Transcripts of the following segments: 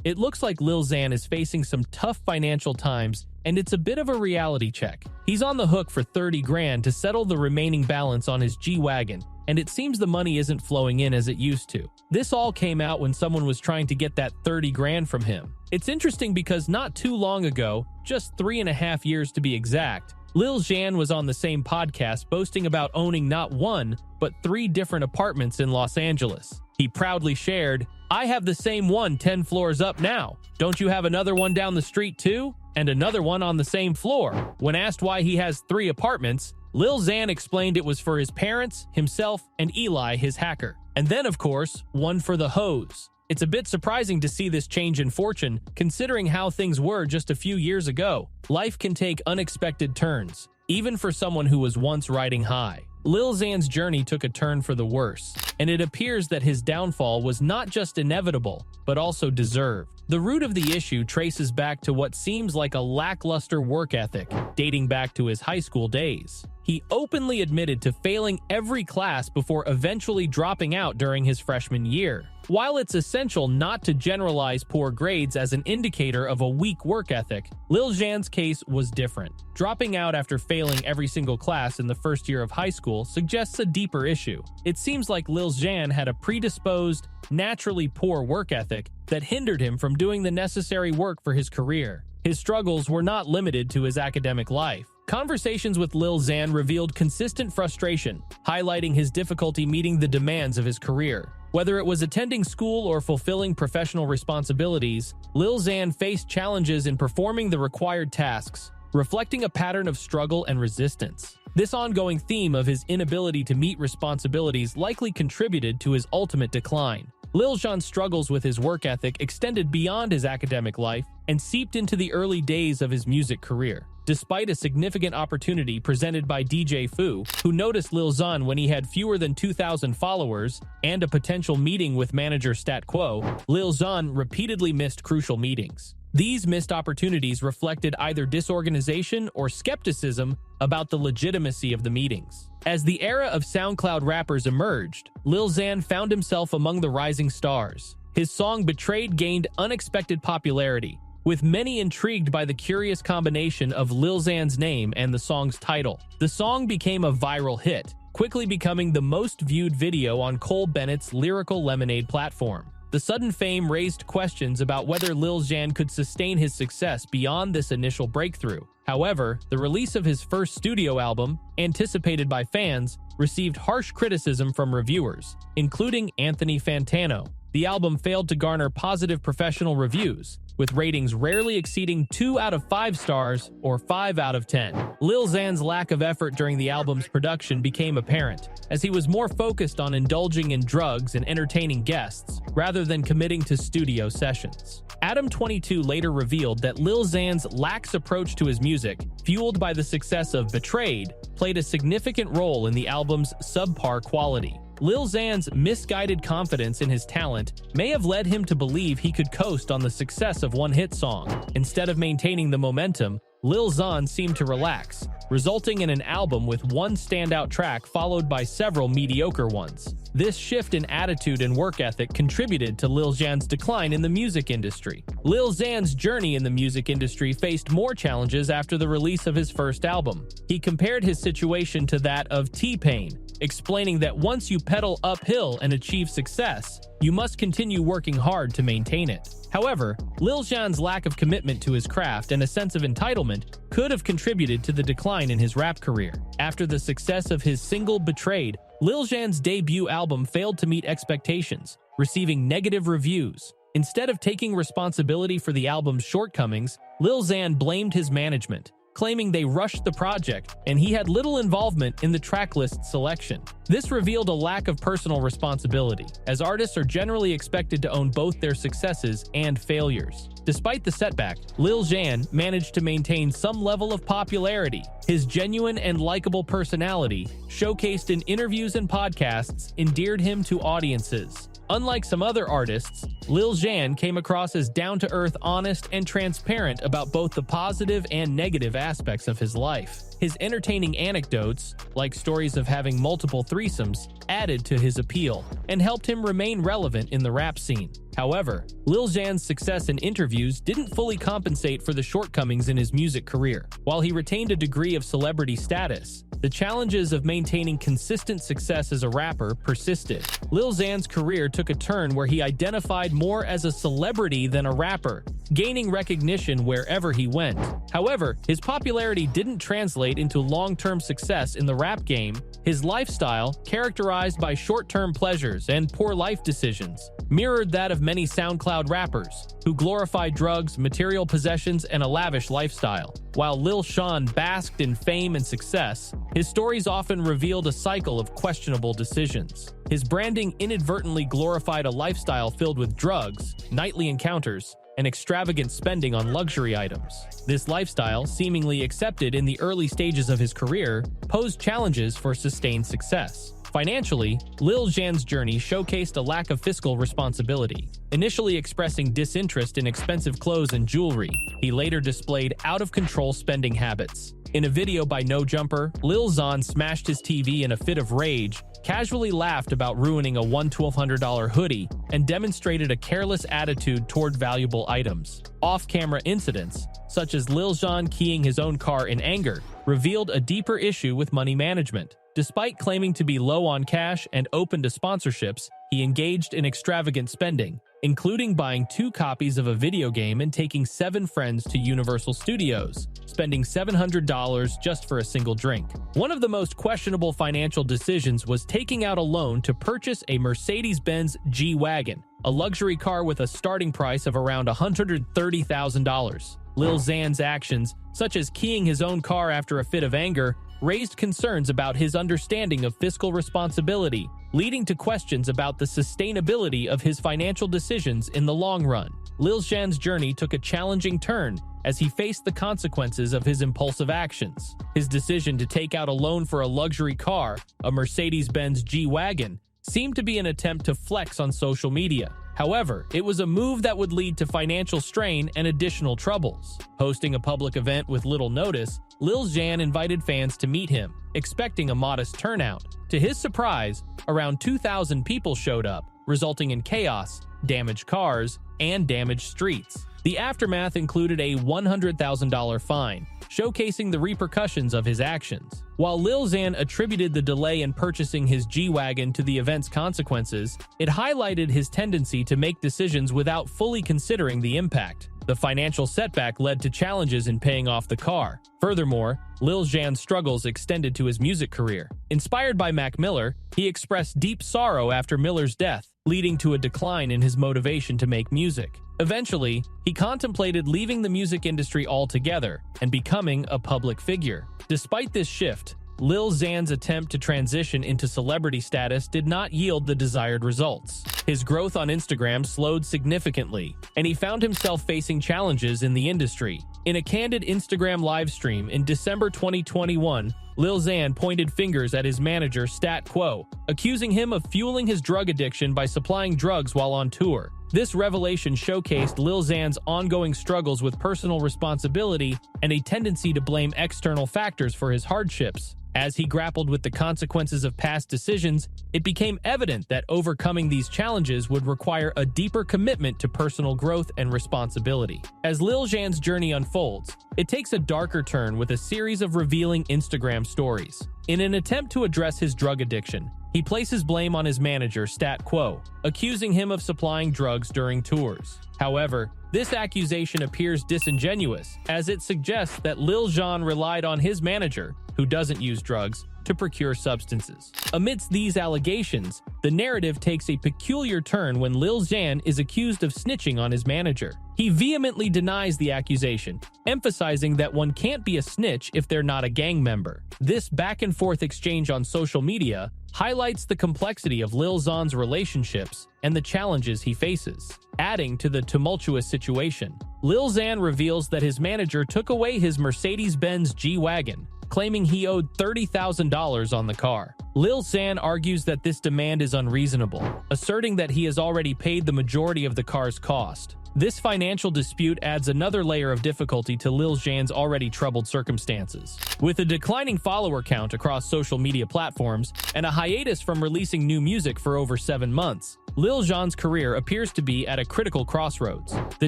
It looks like Lil Xan is facing some tough financial times, and it's a bit of a reality check. He's on the hook for 30 grand to settle the remaining balance on his G-Wagon, and it seems the money isn't flowing in as it used to. This all came out when someone was trying to get that 30 grand from him. It's interesting because not too long ago, just 3.5 years to be exact, Lil Xan was on the same podcast boasting about owning not one, but 3 different apartments in Los Angeles. He proudly shared, "I have the same one 10 floors up now. Don't you have another one down the street too? And another one on the same floor?" When asked why he has 3 apartments, Lil Xan explained it was for his parents, himself, and Eli, his hacker. And then, of course, one for the hoes. It's a bit surprising to see this change in fortune, considering how things were just a few years ago. Life can take unexpected turns, even for someone who was once riding high. Lil Xan's journey took a turn for the worse, and it appears that his downfall was not just inevitable, but also deserved. The root of the issue traces back to what seems like a lackluster work ethic, dating back to his high school days. He openly admitted to failing every class before eventually dropping out during his freshman year. While it's essential not to generalize poor grades as an indicator of a weak work ethic, Lil Xan's case was different. Dropping out after failing every single class in the first year of high school suggests a deeper issue. It seems like Lil Xan had a predisposed, naturally poor work ethic that hindered him from doing the necessary work for his career. His struggles were not limited to his academic life. Conversations with Lil Xan revealed consistent frustration, highlighting his difficulty meeting the demands of his career. Whether it was attending school or fulfilling professional responsibilities, Lil Xan faced challenges in performing the required tasks, reflecting a pattern of struggle and resistance. This ongoing theme of his inability to meet responsibilities likely contributed to his ultimate decline. Lil Xan's struggles with his work ethic extended beyond his academic life and seeped into the early days of his music career. Despite a significant opportunity presented by DJ Feu, who noticed Lil Xan when he had fewer than 2,000 followers, and a potential meeting with manager Stat Quo, Lil Xan repeatedly missed crucial meetings. These missed opportunities reflected either disorganization or skepticism about the legitimacy of the meetings. As the era of SoundCloud rappers emerged, Lil Xan found himself among the rising stars. His song Betrayed gained unexpected popularity, with many intrigued by the curious combination of Lil Xan's name and the song's title. The song became a viral hit, quickly becoming the most viewed video on Cole Bennett's Lyrical Lemonade platform. The sudden fame raised questions about whether Lil Xan could sustain his success beyond this initial breakthrough. However, the release of his first studio album, anticipated by fans, received harsh criticism from reviewers, including Anthony Fantano. The album failed to garner positive professional reviews, with ratings rarely exceeding 2 out of 5 stars or 5 out of 10. Lil Xan's lack of effort during the album's production became apparent, as he was more focused on indulging in drugs and entertaining guests, rather than committing to studio sessions. Adam22 later revealed that Lil Xan's lax approach to his music, fueled by the success of Betrayed, played a significant role in the album's subpar quality. Lil Xan's misguided confidence in his talent may have led him to believe he could coast on the success of one hit song. Instead of maintaining the momentum, Lil Xan seemed to relax, resulting in an album with one standout track followed by several mediocre ones. This shift in attitude and work ethic contributed to Lil Xan's decline in the music industry. Lil Xan's journey in the music industry faced more challenges after the release of his first album. He compared his situation to that of T-Pain, explaining that once you pedal uphill and achieve success, you must continue working hard to maintain it. However, Lil Xan's lack of commitment to his craft and a sense of entitlement could have contributed to the decline in his rap career. After the success of his single Betrayed, Lil Xan's debut album failed to meet expectations, receiving negative reviews. Instead of taking responsibility for the album's shortcomings, Lil Xan blamed his management, claiming they rushed the project and he had little involvement in the tracklist selection. This revealed a lack of personal responsibility, as artists are generally expected to own both their successes and failures. Despite the setback, Lil Xan managed to maintain some level of popularity. His genuine and likable personality, showcased in interviews and podcasts, endeared him to audiences. Unlike some other artists, Lil Xan came across as down-to-earth, honest, and transparent about both the positive and negative aspects of his life. His entertaining anecdotes, like stories of having multiple threesomes, added to his appeal and helped him remain relevant in the rap scene. However, Lil Xan's success in interviews didn't fully compensate for the shortcomings in his music career. While he retained a degree of celebrity status, the challenges of maintaining consistent success as a rapper persisted. Lil Xan's career took a turn where he identified more as a celebrity than a rapper, gaining recognition wherever he went. However, his popularity didn't translate into long-term success in the rap game. His lifestyle, characterized by short-term pleasures and poor life decisions, mirrored that of many SoundCloud rappers, who glorified drugs, material possessions, and a lavish lifestyle. While Lil Xan basked in fame and success, his stories often revealed a cycle of questionable decisions. His branding inadvertently glorified a lifestyle filled with drugs, nightly encounters, and extravagant spending on luxury items. This lifestyle, seemingly accepted in the early stages of his career, posed challenges for sustained success. Financially, Lil Xan's journey showcased a lack of fiscal responsibility. Initially expressing disinterest in expensive clothes and jewelry, he later displayed out-of-control spending habits. In a video by No Jumper, Lil Xan smashed his TV in a fit of rage, casually laughed about ruining a $1,200 hoodie, and demonstrated a careless attitude toward valuable items. Off-camera incidents, such as Lil Xan keying his own car in anger, revealed a deeper issue with money management. Despite claiming to be low on cash and open to sponsorships, he engaged in extravagant spending, including buying 2 copies of a video game and taking 7 friends to Universal Studios, spending $700 just for a single drink. One of the most questionable financial decisions was taking out a loan to purchase a Mercedes-Benz G-Wagon, a luxury car with a starting price of around $130,000. Lil Xan's actions, such as keying his own car after a fit of anger, raised concerns about his understanding of fiscal responsibility, leading to questions about the sustainability of his financial decisions in the long run. Lil Xan's journey took a challenging turn as he faced the consequences of his impulsive actions. His decision to take out a loan for a luxury car, a Mercedes-Benz G-Wagon, seemed to be an attempt to flex on social media. However, it was a move that would lead to financial strain and additional troubles. Hosting a public event with little notice, Lil Xan invited fans to meet him, expecting a modest turnout. To his surprise, around 2,000 people showed up, resulting in chaos, damaged cars, and damaged streets. The aftermath included a $100,000 fine, showcasing the repercussions of his actions. While Lil Xan attributed the delay in purchasing his G-Wagon to the event's consequences, it highlighted his tendency to make decisions without fully considering the impact. The financial setback led to challenges in paying off the car. Furthermore, Lil Xan's struggles extended to his music career. Inspired by Mac Miller, he expressed deep sorrow after Miller's death, leading to a decline in his motivation to make music. Eventually, he contemplated leaving the music industry altogether and becoming a public figure. Despite this shift, Lil Xan's attempt to transition into celebrity status did not yield the desired results. His growth on Instagram slowed significantly, and he found himself facing challenges in the industry. In a candid Instagram livestream in December 2021, Lil Xan pointed fingers at his manager Stat Quo, accusing him of fueling his drug addiction by supplying drugs while on tour. This revelation showcased Lil Xan's ongoing struggles with personal responsibility and a tendency to blame external factors for his hardships. As he grappled with the consequences of past decisions, it became evident that overcoming these challenges would require a deeper commitment to personal growth and responsibility. As Lil Xan's journey unfolds, it takes a darker turn with a series of revealing Instagram stories. In an attempt to address his drug addiction, he places blame on his manager, Stat Quo, accusing him of supplying drugs during tours. However, this accusation appears disingenuous, as it suggests that Lil Xan relied on his manager, who doesn't use drugs, to procure substances. Amidst these allegations, the narrative takes a peculiar turn when Lil Xan is accused of snitching on his manager. He vehemently denies the accusation, emphasizing that one can't be a snitch if they're not a gang member. This back-and-forth exchange on social media highlights the complexity of Lil Xan's relationships and the challenges he faces. Adding to the tumultuous situation, Lil Xan reveals that his manager took away his Mercedes-Benz G-Wagon, claiming he owed $30,000 on the car. Lil Xan argues that this demand is unreasonable, asserting that he has already paid the majority of the car's cost. This financial dispute adds another layer of difficulty to Lil Xan's already troubled circumstances. With a declining follower count across social media platforms and a hiatus from releasing new music for over 7 months, Lil Xan's career appears to be at a critical crossroads. The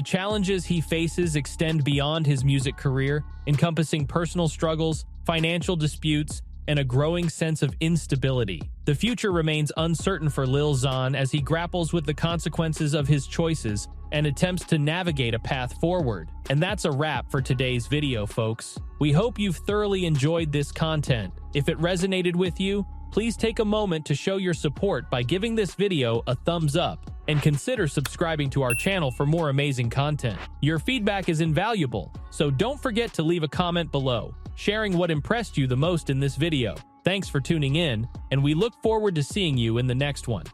challenges he faces extend beyond his music career, encompassing personal struggles, financial disputes, and a growing sense of instability. The future remains uncertain for Lil Xan as he grapples with the consequences of his choices and attempts to navigate a path forward. And that's a wrap for today's video, folks. We hope you've thoroughly enjoyed this content. If it resonated with you, please take a moment to show your support by giving this video a thumbs up and consider subscribing to our channel for more amazing content. Your feedback is invaluable, so don't forget to leave a comment below, sharing what impressed you the most in this video. Thanks for tuning in, and we look forward to seeing you in the next one.